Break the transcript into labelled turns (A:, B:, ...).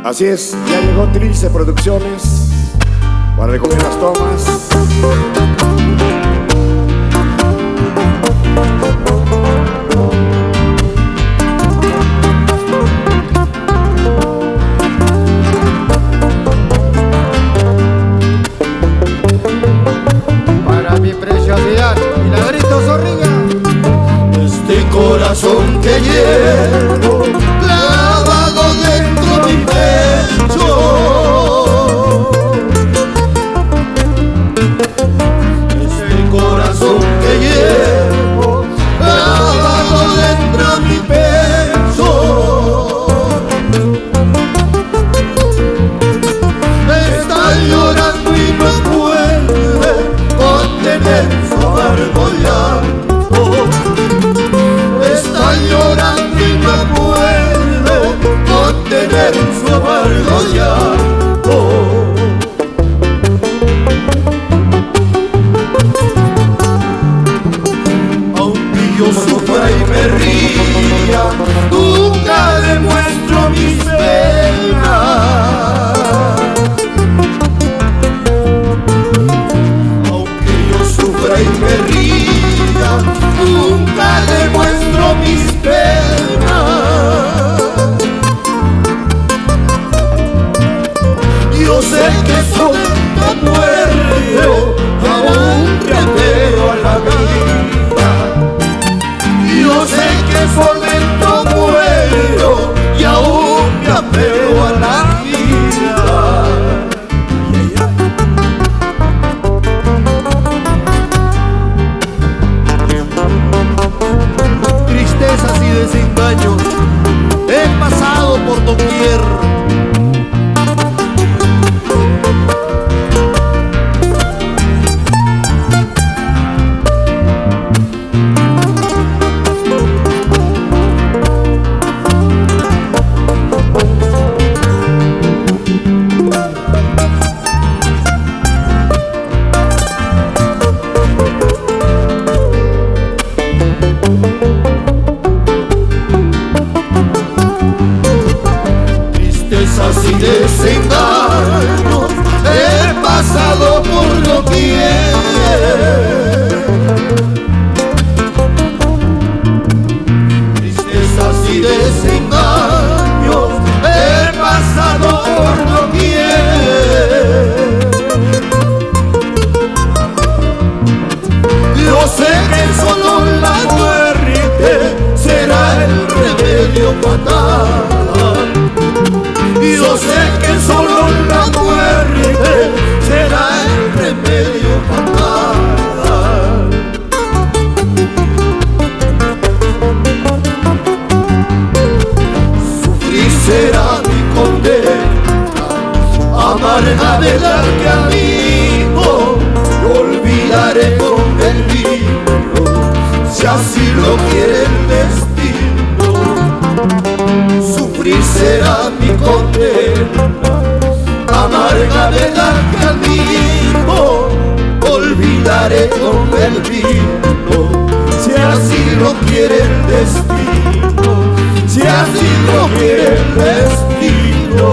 A: Así es, ya llegó Trilce Producciones para recoger las tomas.
B: Para mi preciosidad, Milagrito Zorrilla.
C: Este corazón que llevo clavado dentro de mi pecho, este corazón que llevo clavado dentro de mi pecho, está llorando y no puede contener su amargo llanto. Está llorando y no puede contener su amargo llanto. Aunque yo sufra y me ría, nunca demuestro mis penas. Aunque yo sufra y me ría, nunca demuestro mis penas. Yo sé que soy un muerto, aún me apego a la vida. Yo sé que por dentro muero y aún me apego a la vida. Tristezas y desengaños he pasado por doquier. Tristezas y desengaños he pasado por doquier. Tristezas y desengaños he pasado por doquier. Yo sé que solo la muerte será el remedio fatal. Yo sé que solo la muerte será el remedio fatal. Sufrir será mi condena, amarga de largue amigo, lo olvidaré con el vino, si así lo quiere el destino. Sufrir será mi condena, amarga verdad que amigo, olvidaré con el vino, si así lo quiere el destino, si así lo quiere el destino.